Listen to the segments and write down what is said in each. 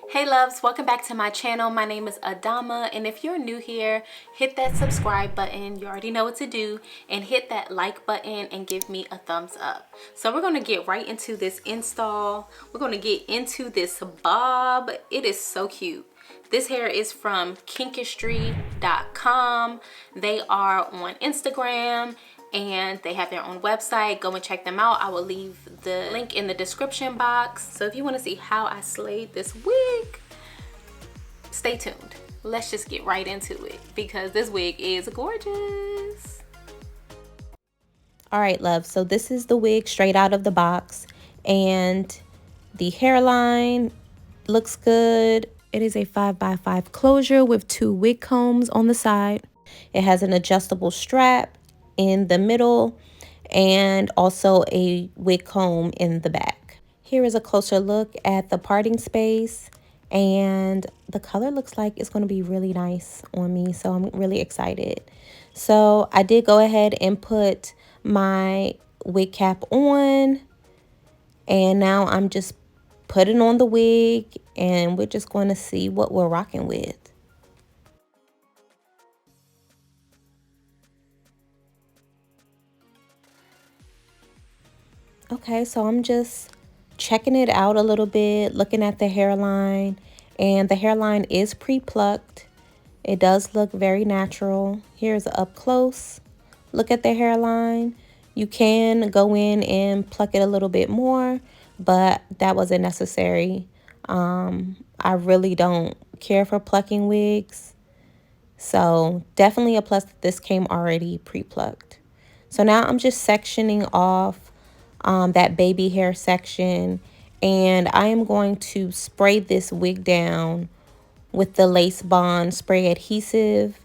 Hey loves, welcome back to my channel. My name is Adama, and if you're new here, hit that subscribe button. You already know what to do, and hit that like button and give me a thumbs up. So we're going to get right into this install. We're going to get into this bob. It is so cute. This hair is from Kinkistry.com. They are on Instagram and they have their own website. Go and check them out. I will leave the link in the description box. So if you want to see how I slayed this wig, stay tuned. Let's just get right into it because this wig is gorgeous. All right, love. So this is the wig straight out of the box, and the hairline looks good. It is a 5x5 closure with 2 wig combs on the side. It has an adjustable strap in the middle and also a wig comb in the back. Here is a closer look at the parting space, and the color looks like it's going to be really nice on me, so I'm really excited. So I did go ahead and put my wig cap on, and now I'm just putting on the wig, and we're just going to see what we're rocking with. Okay, so I'm just checking it out a little bit, looking at the hairline, and the hairline is pre-plucked. It does look very natural. Here's up close look at the hairline. You can go in and pluck it a little bit more, but that wasn't necessary. I really don't care for plucking wigs, so definitely a plus that this came already pre-plucked. So now I'm just sectioning off that baby hair section, and I am going to spray this wig down with the Lace Bond spray adhesive,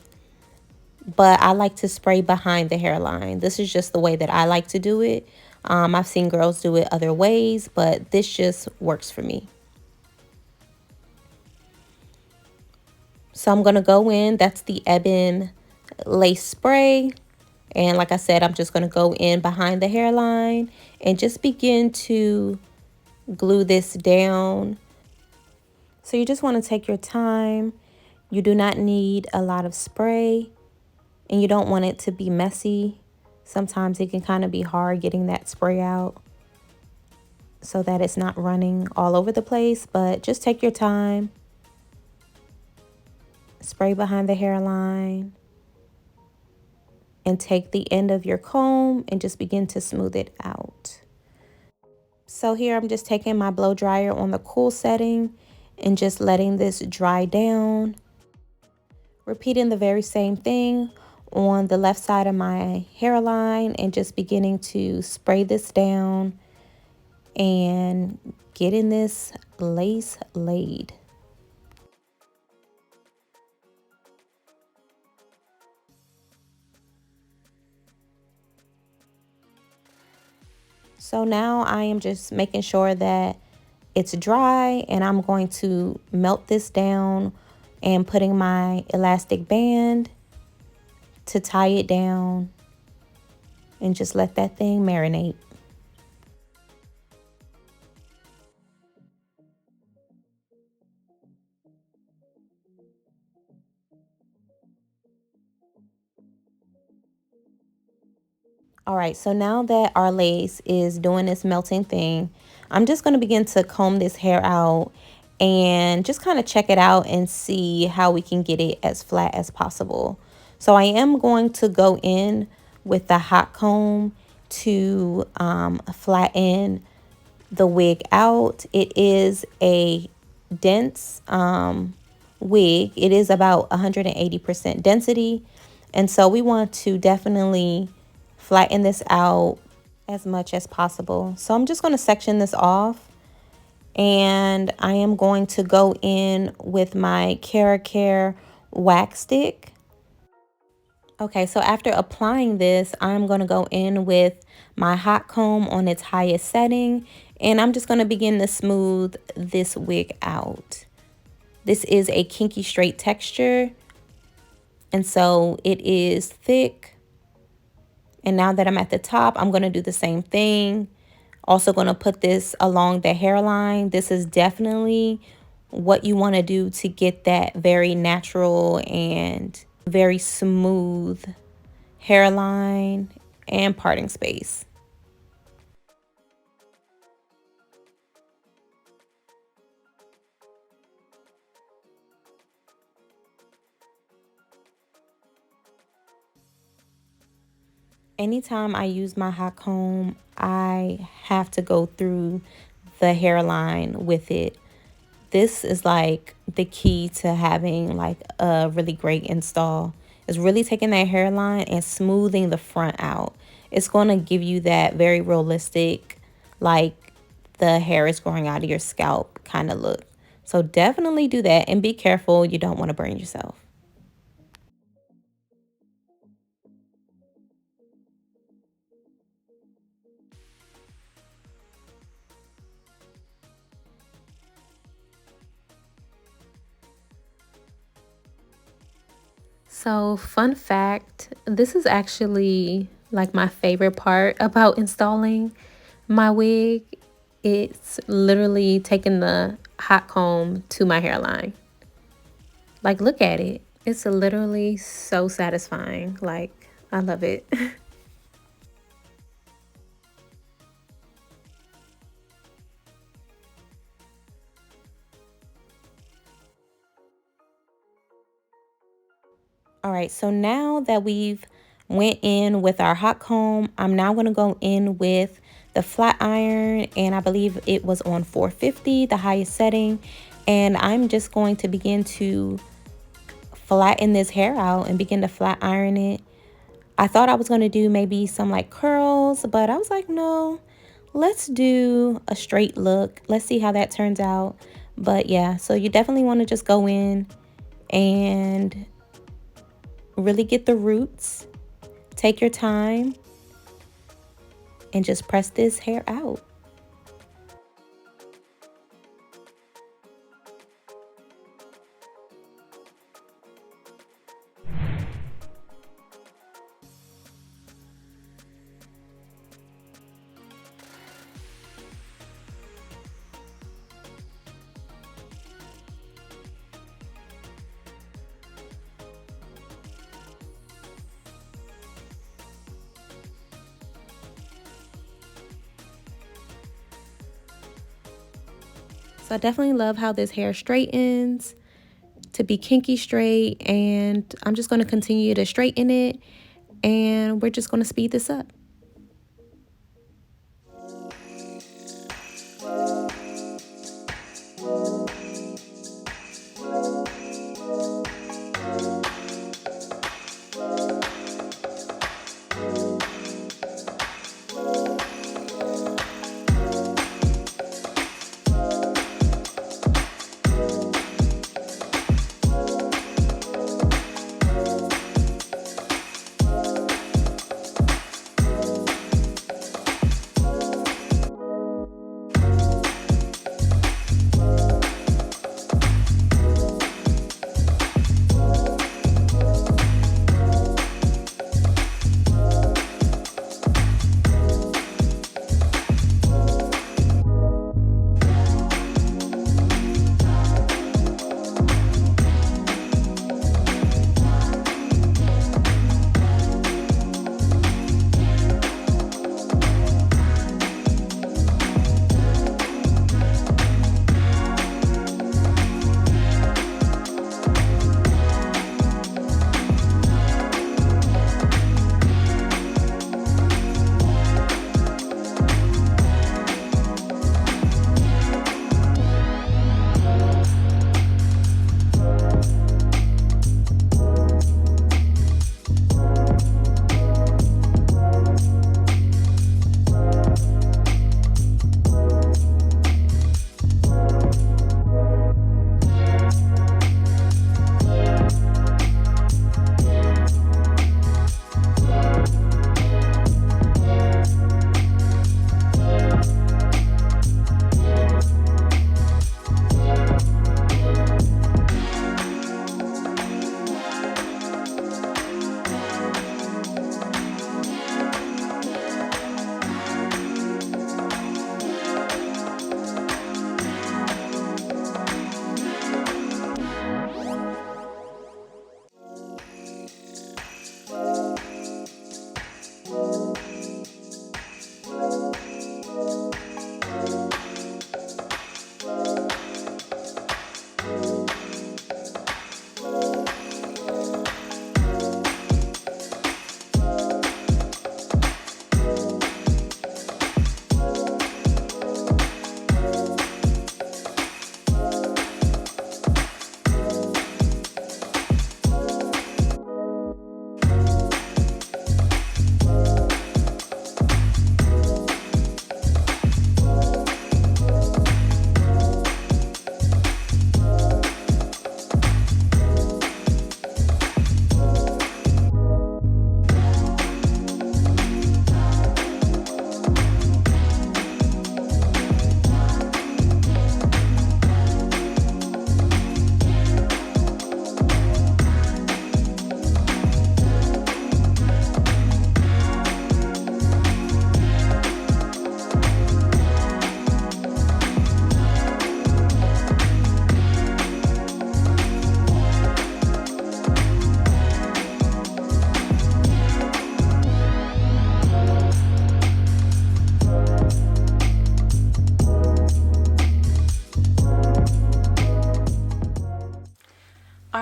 but I like to spray behind the hairline. This is just the way that I like to do it. I've seen girls do it other ways, but this just works for me. So I'm going to go in, that's the Ebon lace spray. And like I said, I'm just going to go in behind the hairline and just begin to glue this down. So you just want to take your time. You do not need a lot of spray, and you don't want it to be messy. Sometimes it can kind of be hard getting that spray out so that it's not running all over the place, but just take your time. Spray behind the hairline and take the end of your comb and just begin to smooth it out. So here I'm just taking my blow dryer on the cool setting and just letting this dry down. Repeating the very same thing on the left side of my hairline and just beginning to spray this down and getting this lace laid. So now I am just making sure that it's dry, and I'm going to melt this down and putting my elastic band to tie it down and just let that thing marinate. All right, so now that our lace is doing this melting thing, I'm just going to begin to comb this hair out and just kind of check it out and see how we can get it as flat as possible. So I am going to go in with the hot comb to flatten the wig out. It is a dense wig. It is about 180% density. And so we want to definitely flatten this out as much as possible. So I'm just going to section this off, and I am going to go in with my Care wax stick. Okay, so after applying this, I'm going to go in with my hot comb on its highest setting, and I'm just going to begin to smooth this wig out. This is a kinky straight texture, and so it is thick. And now that I'm at the top, I'm going to do the same thing. Also going to put this along the hairline. This is definitely what you want to do to get that very natural and very smooth hairline and parting space. Anytime I use my hot comb, I have to go through the hairline with it. This is like the key to having like a really great install, is really taking that hairline and smoothing the front out. It's going to give you that very realistic, like the hair is growing out of your scalp kind of look. So definitely do that and be careful. You don't want to burn yourself. So, fun fact, this is actually like my favorite part about installing my wig. It's literally taking the hot comb to my hairline. Like, look at it. It's literally so satisfying. Like, I love it. All right, so now that we've went in with our hot comb, I'm now going to go in with the flat iron, and I believe it was on 450, the highest setting, and I'm just going to begin to flatten this hair out and begin to flat iron it. I thought I was going to do maybe some like curls, but I was like, no, let's do a straight look. Let's see how that turns out. But yeah, so you definitely want to just go in and really get the roots. Take your time and just press this hair out. So I definitely love how this hair straightens to be kinky straight, and I'm just going to continue to straighten it, and we're just going to speed this up.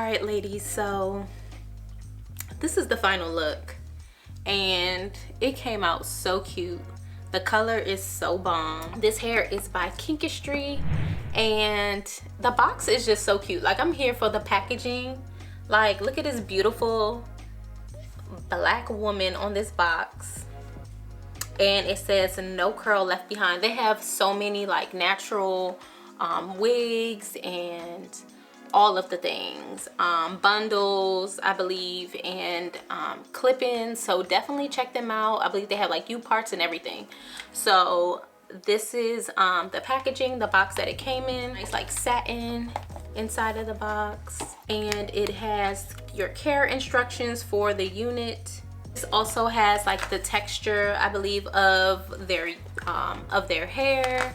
right, ladies, so this is the final look and it came out so cute. The color is so bomb. This hair is by Kinkistry and the box is just so cute. Like, I'm here for the packaging. Like, look at this beautiful black woman on this box, and it says no curl left behind. They have so many like natural wigs and all of the things, bundles I believe, and clip-ins, so definitely check them out. I believe they have like U parts and everything. So this is the packaging, the box that it came in. It's like satin inside of the box, and it has your care instructions for the unit. This also has like the texture, I believe, of their hair,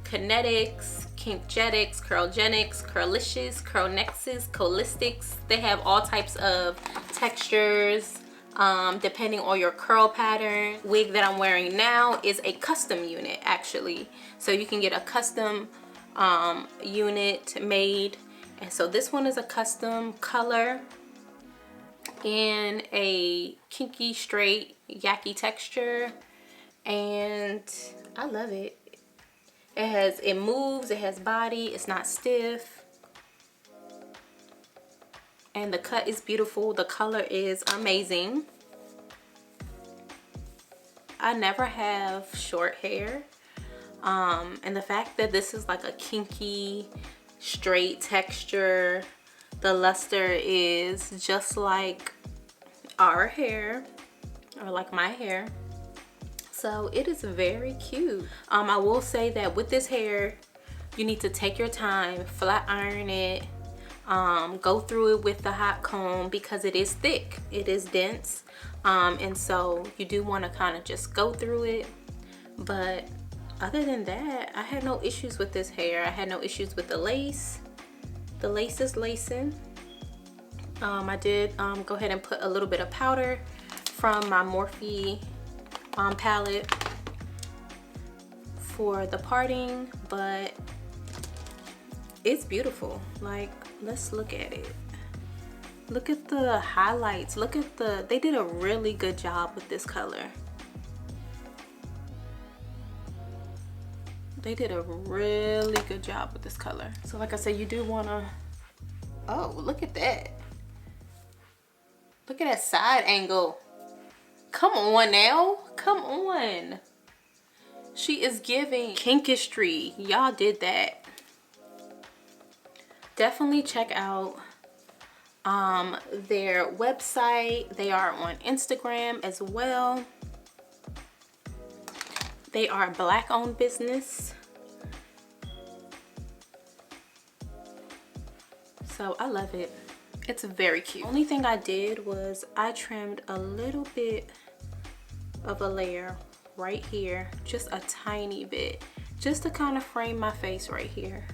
kinetics, kinkgetics, curlgenics, curlicious, curlnexus, colistics. They have all types of textures depending on your curl pattern. Wig that I'm wearing now is a custom unit actually, so you can get a custom unit made. And so this one is a custom color in a kinky straight yaki texture, and I love it. It moves, it has body, it's not stiff, and the cut is beautiful. The color is amazing. I never have short hair, and the fact that this is like a kinky straight texture, the luster is just like our hair, or like my hair. So it is very cute. I will say that with this hair, you need to take your time, flat iron it, go through it with the hot comb because it is thick, it is dense, and so you do want to kind of just go through it. But other than that, I had no issues with this hair. I had no issues with the lace. The lace is lacing. I did go ahead and put a little bit of powder from my Morphe palette for the parting, but it's beautiful. Like, let's look at it. Look at the highlights. Look at they did a really good job with this color. They did a really good job with this color. So like I said, you do wanna, oh, look at that. Look at that side angle. Come on now, come on. She is giving Kinkistry. Y'all did that. Definitely check out their website. They are on Instagram as well. They are a Black-owned business. So I love it. It's very cute. Only thing I did was I trimmed a little bit of a layer right here, just a tiny bit, just to kind of frame my face right here.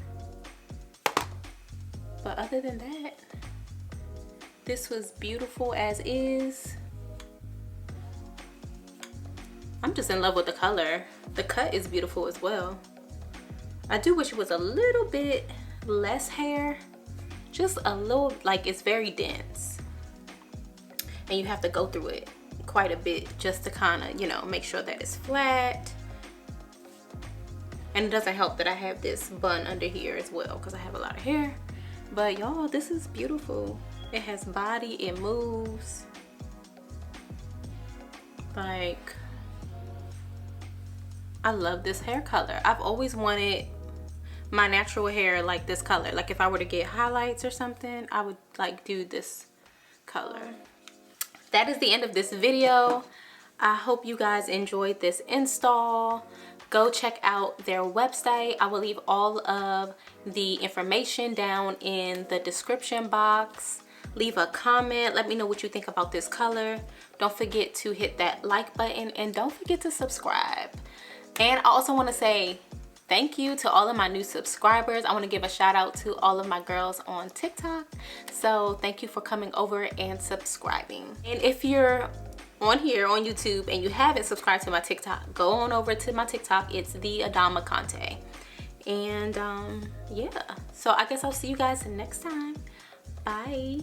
But other than that, this was beautiful as is. I'm just in love with the color. The cut is beautiful as well. I do wish it was a little bit less hair, just a little, like it's very dense, and you have to go through it quite a bit just to kind of, you know, make sure that it's flat. And it doesn't help that I have this bun under here as well because I have a lot of hair. But y'all, this is beautiful. It has body, it moves. Like, I love this hair color. I've always wanted my natural hair like this color. Like if I were to get highlights or something, I would like do this color. That is the end of this video. I hope you guys enjoyed this install. Go check out their website. I will leave all of the information down in the description box. Leave a comment. Let me know what you think about this color. Don't forget to hit that like button and don't forget to subscribe. And I also want to say thank you to all of my new subscribers. I want to give a shout out to all of my girls on TikTok. So thank you for coming over and subscribing. And if you're on here on YouTube and you haven't subscribed to my TikTok, go on over to my TikTok. It's the Adama Conte. And yeah, so I guess I'll see you guys next time. Bye.